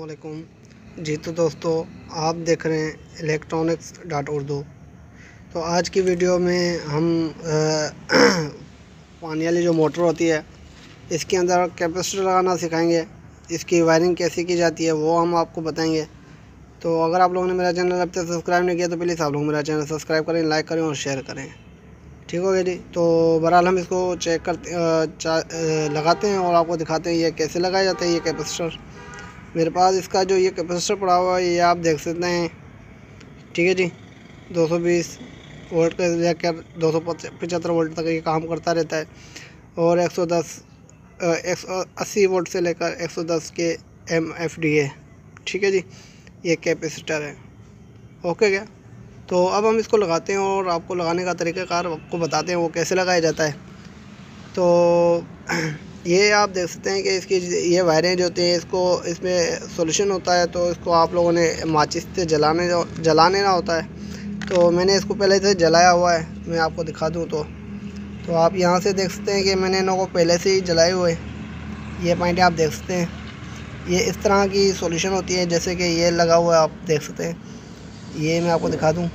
अस्सलामुअलैकुम जी। तो दोस्तों, आप देख रहे हैं electronics.urdu। तो आज की वीडियो में हम पानी वाली जो मोटर होती है इसके अंदर कैपेसिटर लगाना सिखाएंगे। इसकी वायरिंग कैसे की जाती है वो हम आपको बताएंगे। तो अगर आप लोगों ने मेरा चैनल अब तक सब्सक्राइब नहीं किया तो प्लीज़ आप लोग मेरा चैनल सब्सक्राइब करें, लाइक करें और शेयर करें। ठीक हो गया जी। तो बहरहाल हम इसको चेक करते लगाते हैं और आपको दिखाते हैं ये कैसे लगाया जाता है। ये कैपेसिटर मेरे पास इसका जो ये कैपेसिटर पड़ा हुआ है ये आप देख सकते हैं। ठीक है जी, 220 वोल्ट का लेकर 275 वोल्ट तक ये काम करता रहता है और 180 वोल्ट से लेकर 110 के MFD है। ठीक है जी, ये कैपेसिटर है। ओके क्या? तो अब हम इसको लगाते हैं और आपको लगाने का तरीक़ाकार आपको बताते हैं वो कैसे लगाया जाता है। तो ये आप देख सकते हैं कि इसकी ये वायरें जो होती हैं इसमें सॉल्यूशन होता है। तो इसको आप लोगों ने माचिस से जलाने ना होता है। तो मैंने इसको पहले से जलाया हुआ है, मैं आपको दिखा दूं तो आप यहाँ से देख सकते हैं कि मैंने इनको पहले से ही जलाए हुए। ये पॉइंट आप देख सकते हैं, ये इस तरह की सॉल्यूशन होती है जैसे कि ये लगा हुआ है, आप देख सकते हैं। ये मैं आपको दिखा दूं,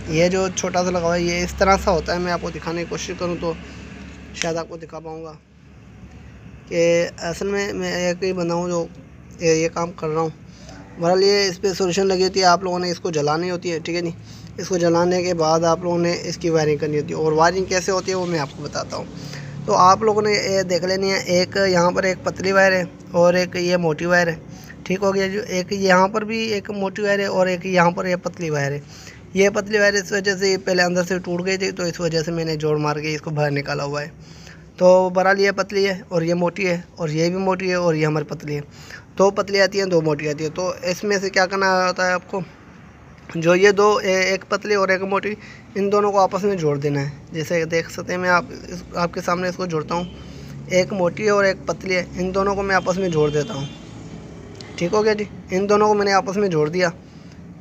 ये जो छोटा सा लगा हुआ है ये इस तरह सा होता है। मैं आपको दिखाने की कोशिश करूँ तो शायद आपको दिखा पाऊँगा कि असल में मैं एक ही बंदा हूँ जो ये काम कर रहा हूँ। बहरहाल ये इस पर सॉल्यूशन लगी होती है, आप लोगों ने इसको जलानी होती है। ठीक है जी, इसको जलाने के बाद आप लोगों ने इसकी वायरिंग करनी होती है और वायरिंग कैसे होती है वो मैं आपको बताता हूँ। तो आप लोगों ने ये देख लेनी है, एक यहाँ पर एक पतली वायर है और एक ये मोटी वायर है। ठीक हो गया जो, एक यहाँ पर भी एक मोटी वायर है और एक यहाँ पर ये पतली वायर है। ये पतली वायर इस वजह से पहले अंदर से टूट गई थी, तो इस वजह से मैंने जोड़ मार के इसको बाहर निकाला हुआ है। तो बहरहाल ये पतली है और ये मोटी है और ये भी मोटी है और ये हमारी पतली है। दो पतली आती हैं, दो मोटी आती है। तो इसमें से क्या करना होता है आपको, जो ये दो एक पतली और एक मोटी, इन दोनों को आपस में जोड़ देना है। जैसे देख सकते हैं मैं आपके सामने इसको जोड़ता हूँ। एक मोटी है और एक पतली है, इन दोनों को मैं आपस में जोड़ देता हूँ। ठीक हो गया जी, इन दोनों को मैंने आपस में जोड़ दिया।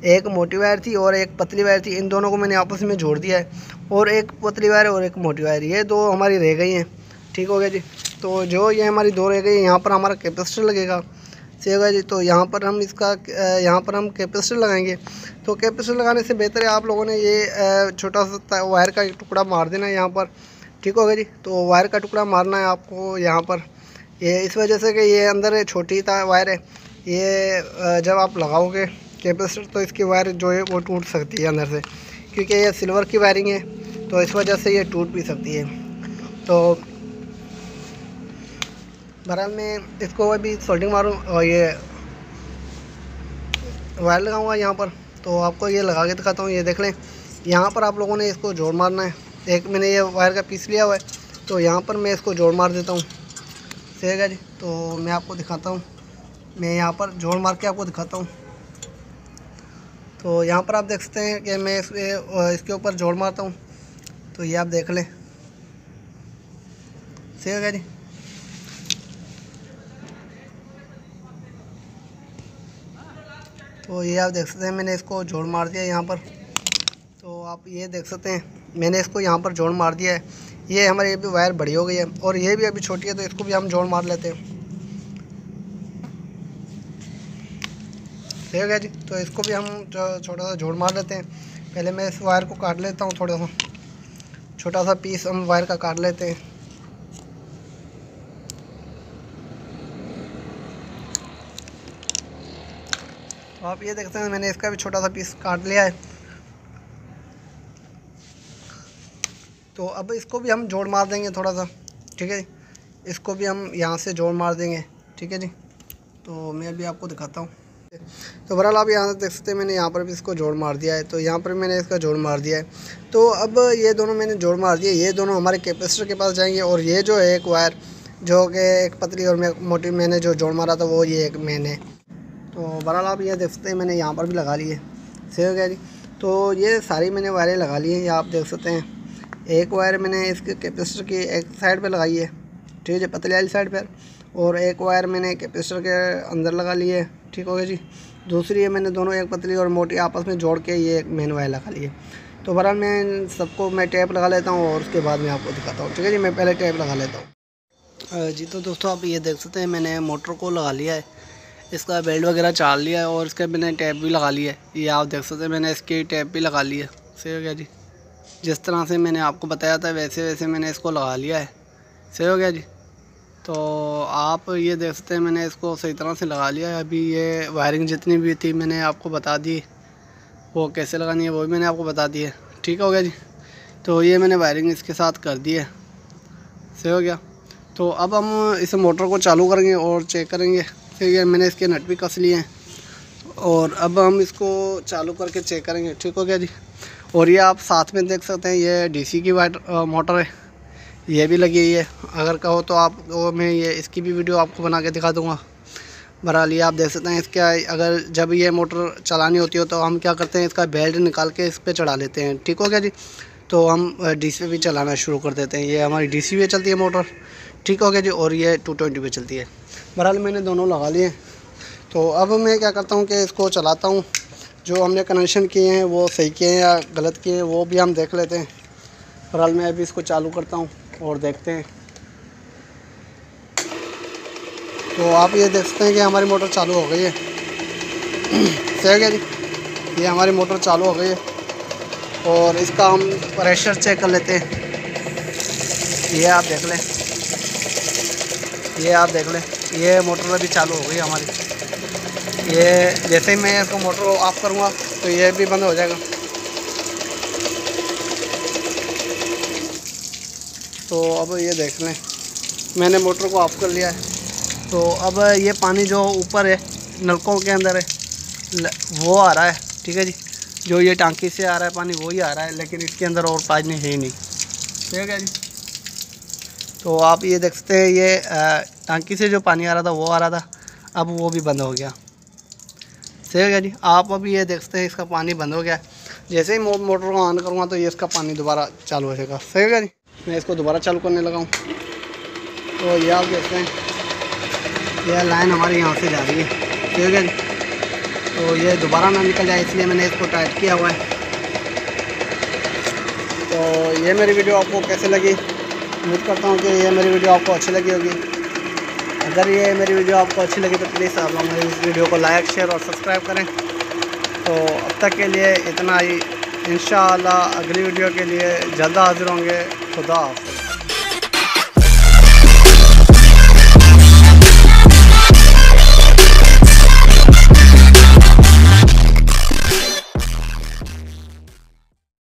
एक मोटी वायर थी और एक पतली वायर थी, इन दोनों को मैंने आपस में जोड़ दिया है। और एक पतली वायर और एक मोटी वायर, ये दो हमारी रह गई हैं। ठीक हो गया जी। तो जो ये हमारी दो रह गई, यहाँ पर हमारा कैपेसिटर लगेगा। सही होगा जी। तो यहाँ पर हम कैपेसिटर लगाएंगे। तो कैपेसिटर लगाने से बेहतर है आप लोगों ने ये छोटा सा वायर का एक टुकड़ा मार देना है यहाँ पर। ठीक हो गया जी। तो वायर का टुकड़ा मारना है आपको यहाँ पर, ये इस वजह से कि ये अंदर छोटी वायर है। ये जब आप लगाओगे कैपेसिटर तो इसकी वायर जो है वो टूट सकती है अंदर से, क्योंकि ये सिल्वर की वायरिंग है तो इस वजह से ये टूट भी सकती है। तो बहरहाल मैं इसको अभी सोल्डिंग मारूँ और ये वायर लगाऊंगा यहाँ पर। तो आपको ये लगा के दिखाता हूँ। ये देख लें, यहाँ पर आप लोगों ने इसको जोड़ मारना है। एक मैंने ये वायर का पीस लिया हुआ है, तो यहाँ पर मैं इसको जोड़ मार देता हूँ। सही है जी। तो मैं आपको दिखाता हूँ, मैं यहाँ पर जोड़ मार के आपको दिखाता हूँ। तो यहाँ पर आप देख सकते हैं कि मैं इसके ऊपर जोड़ मारता हूँ। तो ये आप देख लें। सही है जी। तो ये आप देख सकते हैं मैंने इसको जोड़ मार दिया यहाँ पर। तो आप ये देख सकते हैं मैंने इसको यहाँ पर जोड़ मार दिया है। ये हमारी अभी वायर बड़ी हो गई है और ये भी अभी छोटी है, तो इसको भी हम जोड़ मार लेते हैं। ठीक है जी। तो इसको भी हम छोटा सा जोड़ मार लेते हैं। पहले मैं इस वायर को काट लेता हूँ, थोड़ा सा छोटा सा पीस हम वायर का काट लेते हैं। तो आप ये देखते हैं मैंने इसका भी छोटा सा पीस काट लिया है। तो अब इसको भी हम जोड़ मार देंगे थोड़ा सा। ठीक है, इसको भी हम यहाँ से जोड़ मार देंगे। ठीक है जी। तो मैं अभी आपको दिखाता हूँ। तो बहरहाल आप यहाँ से देख सकते हैं मैंने यहाँ पर भी इसको जोड़ मार दिया है। तो यहाँ पर मैंने इसका जोड़ मार दिया है। तो अब ये दोनों मैंने जोड़ मार दिए, ये दोनों हमारे कैपेसिटर के पास जाएंगे। और ये जो है एक वायर जो कि एक पतली और मोटी मैंने जो जोड़ मारा था वो ये एक मेन है। तो बहरहाल आप ये देख सकते हैं मैंने यहाँ पर भी लगा ली है। सही हो गया जी। तो ये सारी मैंने वायरें लगा ली हैं, ये आप देख सकते हैं। एक वायर मैंने इसके कैपेसिटर की एक साइड पे लगाई है, ठीक है, पतली वाली साइड पर, और एक वायर मैंने कैपेसिटर के अंदर लगा ली है। ठीक हो गया जी। दूसरी है मैंने दोनों एक पतली और मोटी आपस में जोड़ के ये एक मेन वायर लगा ली है। तो बहरहाल मैं सबको टेप लगा लेता हूँ और उसके बाद मैं आपको दिखाता हूँ। ठीक है जी, मैं पहले टेप लगा लेता हूँ जी। तो दोस्तों आप ये देख सकते हैं मैंने मोटर को लगा लिया है। इसका बेल्ट वगैरह चाल लिया है और इसका मैंने टैप भी लगा लिया है। ये आप देख सकते हैं, मैंने इसकी टैप भी लगा ली है। सही हो गया जी। जिस तरह से मैंने आपको बताया था वैसे वैसे मैंने इसको लगा लिया है। सही हो गया जी। तो आप ये देख सकते हैं मैंने इसको सही तरह से लगा लिया है। अभी ये वायरिंग जितनी भी थी मैंने आपको बता दी, वो कैसे लगानी है वो भी मैंने आपको बता दी है। ठीक हो गया जी। तो ये मैंने वायरिंग इसके साथ कर दी है। सही हो गया। तो अब हम इस मोटर को चालू करेंगे और चेक करेंगे। ठीक है, मैंने इसके नट भी कस लिए हैं और अब हम इसको चालू करके चेक करेंगे। ठीक हो गया जी। और ये आप साथ में देख सकते हैं, ये डीसी की मोटर है, ये भी लगी हुई है। अगर कहो तो आप वो मैं ये इसकी भी वीडियो आपको बना के दिखा दूँगा। बहरहाल ये आप देख सकते हैं, इसका अगर जब ये मोटर चलानी होती हो तो हम क्या करते हैं, इसका बेल्ट निकाल के इस पर चढ़ा लेते हैं। ठीक हो गया जी। तो हम डीसी पे भी चलाना शुरू कर देते हैं। ये हमारी डीसी पे चलती है मोटर। ठीक हो गया जी। और ये 220 पे चलती है। बहरहाल मैंने दोनों लगा लिए। तो अब मैं क्या करता हूँ कि इसको चलाता हूँ, जो हमने कनेक्शन किए हैं वो सही किए हैं या गलत किए हैं वो भी हम देख लेते हैं। बहरहाल मैं अभी इसको चालू करता हूँ और देखते हैं। तो आप ये देख सकते हैं कि हमारी मोटर चालू हो गई है। सही है क्या जी। ये हमारी मोटर चालू हो गई है और इसका हम प्रेशर चेक कर लेते हैं। ये आप देख लें, ये आप देख लें, ये मोटर अभी चालू हो गई हमारी। ये जैसे ही मैं इसको मोटर को ऑफ़ करूँगा तो ये भी बंद हो जाएगा। तो अब ये देख लें, मैंने मोटर को ऑफ़ कर लिया है। तो अब ये पानी जो ऊपर है नलकों के अंदर है वो आ रहा है। ठीक है जी। जो ये टांकी से आ रहा है पानी वही आ रहा है, लेकिन इसके अंदर और पानी है ही नहीं। ठीक है जी। तो आप ये देख सकते हैं, ये टांकी से जो पानी आ रहा था वो आ रहा था, अब वो भी बंद हो गया। सही हो गया जी। आप अभी ये देख सकते हैं इसका पानी बंद हो गया। जैसे ही मोटर को ऑन करूँगा तो ये इसका पानी दोबारा चालू हो जाएगा। सही हो गया जी। मैं इसको दोबारा चालू करने लगा हूँ। तो ये आप देखते हैं, यह लाइन हमारी यहाँ से जा रही है। ठीक है जी। तो ये दोबारा ना निकल जाए इसलिए मैंने इसको टाइट किया हुआ है। तो ये मेरी वीडियो आपको कैसे लगी, उम्मीद करता हूँ कि ये मेरी वीडियो आपको अच्छी लगी होगी। अगर ये मेरी वीडियो आपको अच्छी लगी तो प्लीज़ आप लोग मेरी इस वीडियो को लाइक, शेयर और सब्सक्राइब करें। तो अब तक के लिए इतना ही। इंशाअल्लाह अगली वीडियो के लिए जल्द हाजिर होंगे। खुदा हाफ़िज़।